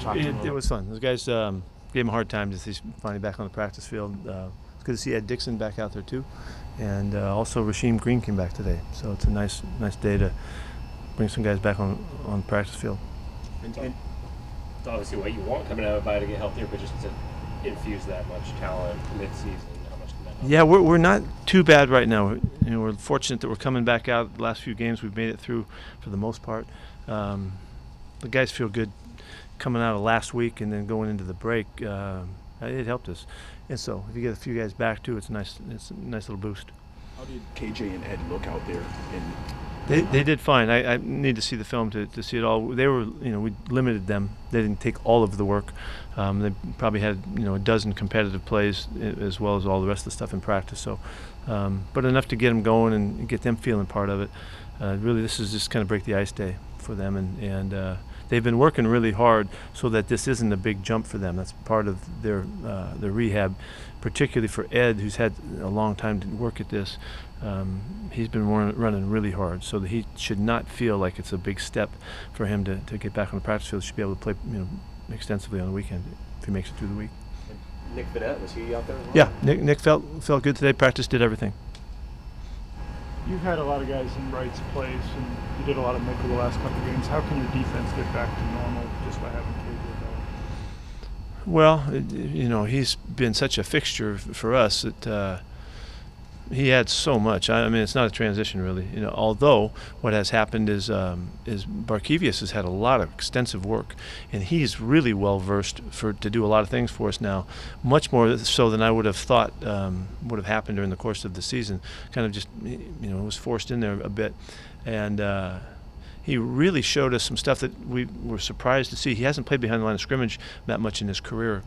talk to him a It little? was fun. Those guys gave him a hard time. Just he's finally back on the practice field. It's good to see Ed Dixon back out there too, and also Rasheem Green came back today. So it's a nice day to bring some guys back on the practice field. It's obviously what you want coming out of a bye to get healthier, but just to infuse that much talent mid-season, how much can that help? Yeah, we're not too bad right now. We're fortunate that we're coming back out. The last few games we've made it through for the most part. The guys feel good coming out of last week and then going into the break. It helped us, and so if you get a few guys back too, it's a nice little boost. How did KJ and Ed look out there? They did fine. I need to see the film to see it all. They were, we limited them. They didn't take all of the work. They probably had, a dozen competitive plays as well as all the rest of the stuff in practice. So, but enough to get them going and get them feeling part of it. Really, this is just kind of break the ice day for them, and they've been working really hard so that this isn't a big jump for them. That's part of their rehab, particularly for Ed, who's had a long time to work at this. He's been running really hard, so that he should not feel like it's a big step for him to get back on the practice field. He should be able to play extensively on the weekend if he makes it through the week. And Nick Vanette, was he out there as well? Yeah, Nick felt good today. Practice did everything. You've had a lot of guys in Wright's place, and you did a lot of nickel the last couple of games. How can your defense get back to normal just by having KJ back? Well, he's been such a fixture for us that he adds so much. I mean, it's not a transition really. Although what has happened is Barkevius has had a lot of extensive work, and he's really well versed to do a lot of things for us now, much more so than I would have thought would have happened during the course of the season. Kind of just was forced in there a bit, and he really showed us some stuff that we were surprised to see. He hasn't played behind the line of scrimmage that much in his career,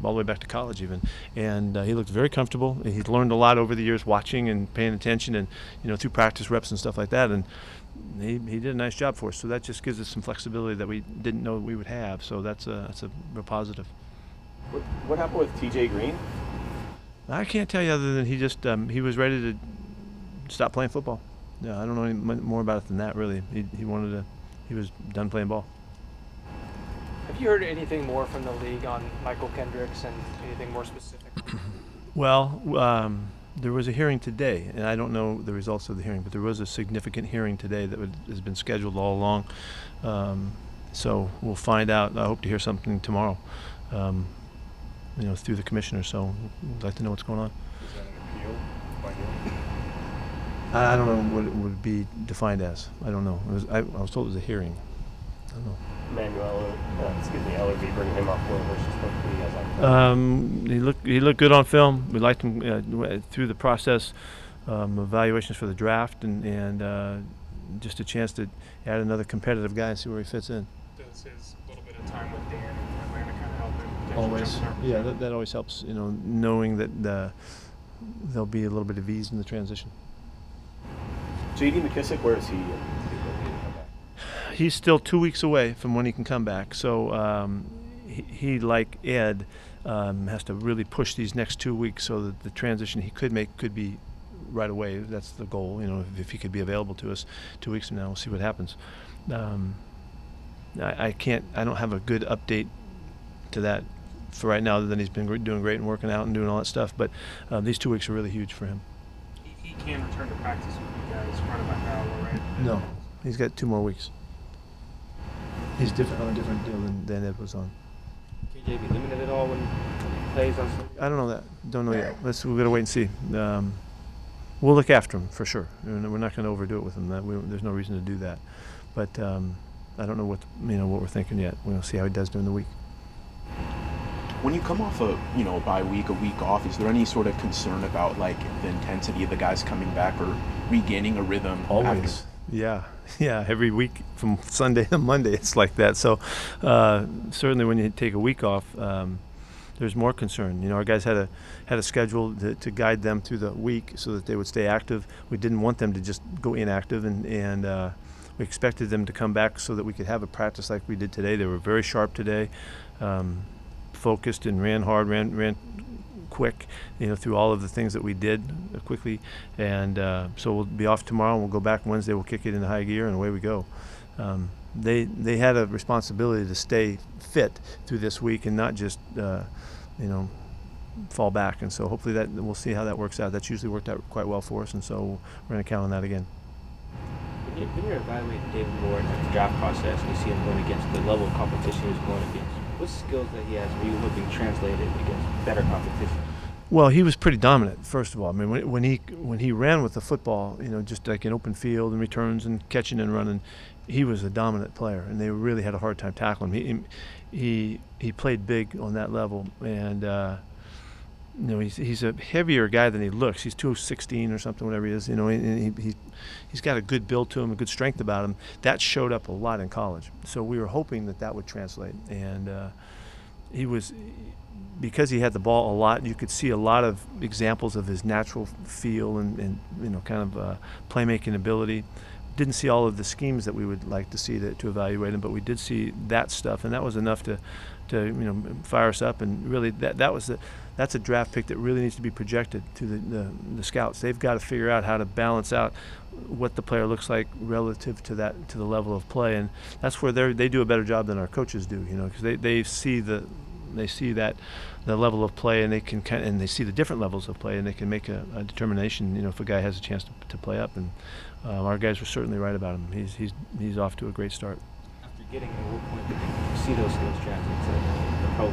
all the way back to college even. And he looked very comfortable. He's learned a lot over the years watching and paying attention and, through practice reps and stuff like that. And he did a nice job for us. So that just gives us some flexibility that we didn't know we would have. So that's a real positive. What happened with TJ Green? I can't tell you other than he just he was ready to stop playing football. Yeah, I don't know any more about it than that, really. He was done playing ball. Have you heard anything more from the league on Michael Kendricks and anything more specific? Well, there was a hearing today, and I don't know the results of the hearing, but there was a significant hearing today that has been scheduled all along. So we'll find out. I hope to hear something tomorrow, through the commissioner. So we'd like to know what's going on. Is that an appeal by him? I don't know what it would be defined as. I don't know. I was told it was a hearing. I don't know. Ellerby, bringing him off waivers. Just what you guys like? He looked good on film. We liked him through the process, evaluations for the draft, and just a chance to add another competitive guy and see where he fits in. Does his little bit of time with Dan in Atlanta kind of help him? Always, yeah, that always helps. Knowing that there'll be a little bit of ease in the transition. J.D. McKissick, where is he? He's still 2 weeks away from when he can come back. So he like Ed, has to really push these next 2 weeks so that the transition he could make could be right away. That's the goal. If he could be available to us 2 weeks from now, we'll see what happens. I don't have a good update to that for right now, other than he's been doing great and working out and doing all that stuff. But these 2 weeks are really huge for him. He can return to practice with you guys right about now, right? No, he's got 2 more weeks. He's on a different deal than Ed was on. KJ be limited at all when he plays on Sunday? I don't know that. Don't know yet. We've got to wait and see. We'll look after him for sure. We're not going to overdo it with him. There's no reason to do that. But I don't know what we're thinking yet. We'll see how he does during the week. When you come off a bye week, a week off, is there any sort of concern about the intensity of the guys coming back or regaining a rhythm? Always. Yeah. Every week from Sunday to Monday, it's like that. So certainly when you take a week off, there's more concern. Our guys had a schedule to guide them through the week so that they would stay active. We didn't want them to just go inactive, and we expected them to come back so that we could have a practice like we did today. They were very sharp today. Focused and ran hard, ran quick, through all of the things that we did quickly. And so we'll be off tomorrow, and we'll go back Wednesday. We'll kick it into high gear, and away we go. they had a responsibility to stay fit through this week and not just fall back. And so hopefully that we'll see how that works out. That's usually worked out quite well for us, and so we're going to count on that again. When you're evaluating David Moore at the draft process and you see him going against the level of competition he was going against, what skills that he has are you hoping translated against better competition? Well, he was pretty dominant, first of all. I mean, when he ran with the football, just like in open field and returns and catching and running, he was a dominant player, and they really had a hard time tackling him. He played big on that level, and he's a heavier guy than he looks. He's 216 or something, whatever he is. And he's got a good build to him, a good strength about him. That showed up a lot in college. So we were hoping that would translate, and he was. Because he had the ball a lot, you could see a lot of examples of his natural feel and kind of playmaking ability. Didn't see all of the schemes that we would like to see to evaluate him, but we did see that stuff, and that was enough to fire us up. And really, that's a draft pick that really needs to be projected to the scouts. They've got to figure out how to balance out what the player looks like relative to the level of play, and that's where they do a better job than our coaches do. Because they see the level of play, and they see the different levels of play, and they can make a determination. If a guy has a chance to play up, and our guys were certainly right about him. He's off to a great start. After getting at what point did you see those skills translate to the pro?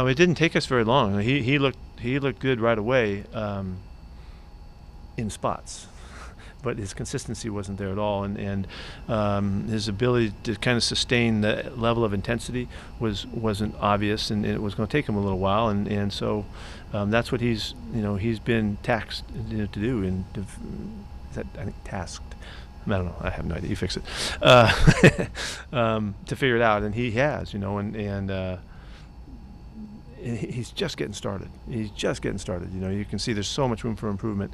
It didn't take us very long. He looked good right away in spots. But his consistency wasn't there at all, and his ability to kind of sustain the level of intensity wasn't obvious, and it was going to take him a little while, and so that's what he's been taxed to do, and I think tasked. I don't know. I have no idea. You fix it. To figure it out, and he has, and he's just getting started. You can see there's so much room for improvement,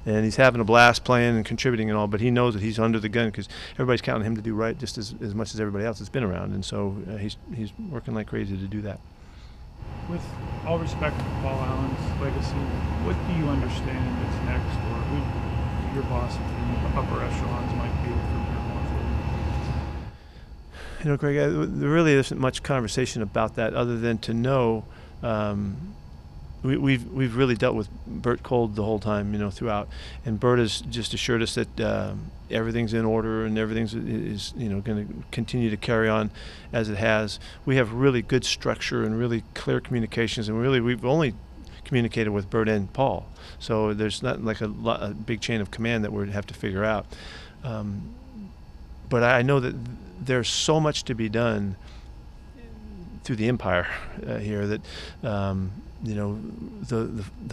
and he's having a blast playing and contributing and all. But he knows that he's under the gun because everybody's counting him to do right just as much as everybody else that's been around, and so he's working like crazy to do that. With all respect to Paul Allen's legacy, what do you understand is next, or who your boss in the upper echelons might be from here on forward? Greg, there really isn't much conversation about that other than to know we've really dealt with Bert cold the whole time, throughout, and Bert has just assured us that everything's in order and everything's is going to continue to carry on as it has. We have really good structure and really clear communications, and we've only communicated with Bert and Paul, so there's not like a big chain of command that we have to figure out. But I know that there's so much to be done through the empire here that the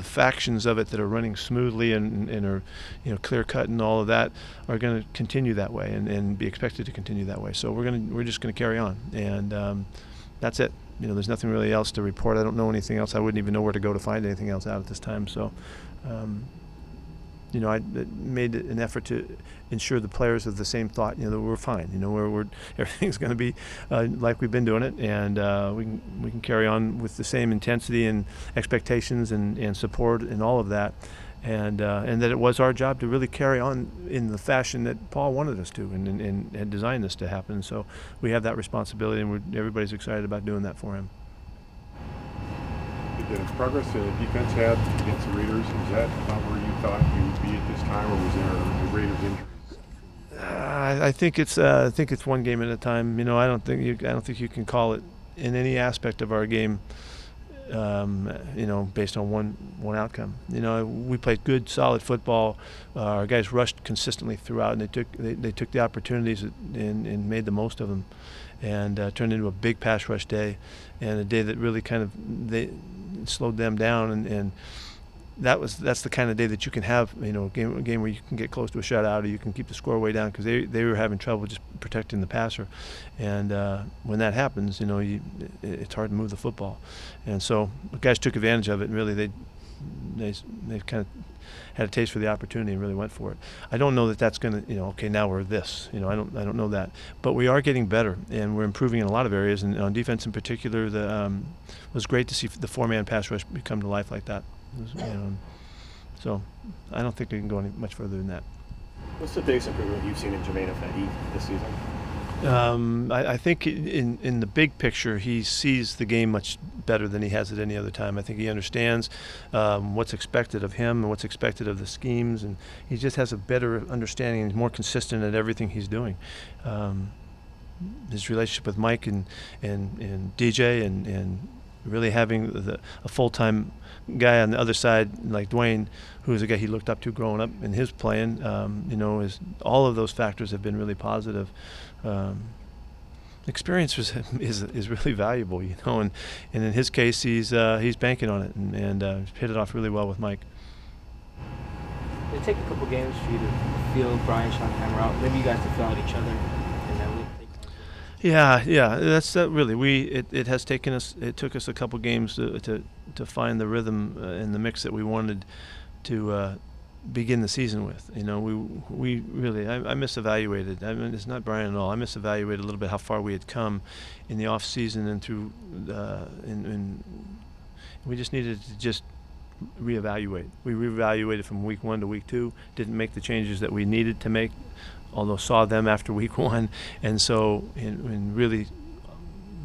factions of it that are running smoothly and are clear cut and all of that are going to continue that way and be expected to continue that way. So we're just going to carry on, and that's it. There's nothing really else to report. I don't know anything else. I wouldn't even know where to go to find anything else out at this time. So. I made an effort to ensure the players have the same thought. That we're fine. We're everything's going to be like we've been doing it, and we can carry on with the same intensity and expectations and support and all of that, and that it was our job to really carry on in the fashion that Paul wanted us to, and had designed this to happen. So we have that responsibility, and everybody's excited about doing that for him. The progress the defense had against the Raiders, was that about where you thought you would be at this time, or was there a Raiders injuries? I think it's one game at a time. I don't think you can call it in any aspect of our game. Based on one outcome. We played good, solid football. Our guys rushed consistently throughout, and they took the opportunities and made the most of them, and turned into a big pass rush day, and a day that really kind of they slowed them down, and that's the kind of day that you can have, a game where you can get close to a shutout, or you can keep the score way down, because they were having trouble just protecting the passer, and when that happens, it's hard to move the football, and so the guys took advantage of it, and really they kind of had a taste for the opportunity and really went for it. I don't know that that's going to, okay, now we're this, I don't know that, but we are getting better, and we're improving in a lot of areas, and on defense in particular, it was great to see the four-man pass rush come to life like that. So I don't think we can go any much further than that. What's the biggest improvement you've seen in Jermaine Ifedi this season? I think in the big picture, he sees the game much better than he has at any other time. I think he understands what's expected of him and what's expected of the schemes, and he just has a better understanding and more consistent at everything he's doing. His relationship with Mike and DJ and really having a full-time guy on the other side like Dwayne, who is a guy he looked up to growing up in his playing, is all of those factors have been really positive. Experience is really valuable, and in his case he's banking on it and hit it off really well with Mike. Did it take a couple games for you to feel Brian Schottenheimer out? Maybe you guys to feel out each other, and that would take on. Yeah, that's really it has taken us. It took us a couple games to find the rhythm and the mix that we wanted to begin the season with. We really I misevaluated. I mean, it's not Brian at all. I misevaluated a little bit how far we had come in the off season and through and we just needed to just reevaluate. We reevaluated from week 1 to week 2. Didn't make the changes that we needed to make, although saw them after week 1, and so in really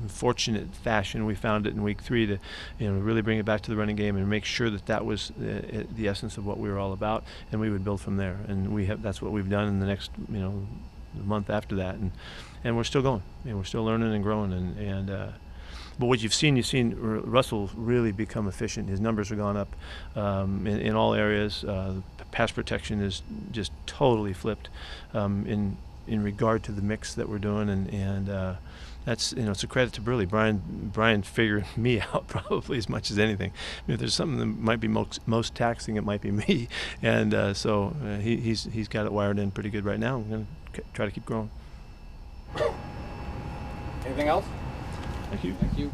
fortunate fashion, we found it in week 3 to really bring it back to the running game and make sure that was the essence of what we were all about, and we would build from there. And that's what we've done in the next month after that, and we're still going. We're still learning and growing, and but what you've seen Russell really become efficient. His numbers have gone up in all areas. Pass protection is just totally flipped in regard to the mix that we're doing, and that's it's a credit to Burley. Brian figured me out probably as much as anything. If there's something that might be most taxing, it might be me, and so he's got it wired in pretty good right now. I'm going to try to keep growing. Anything else? Thank you. Thank you.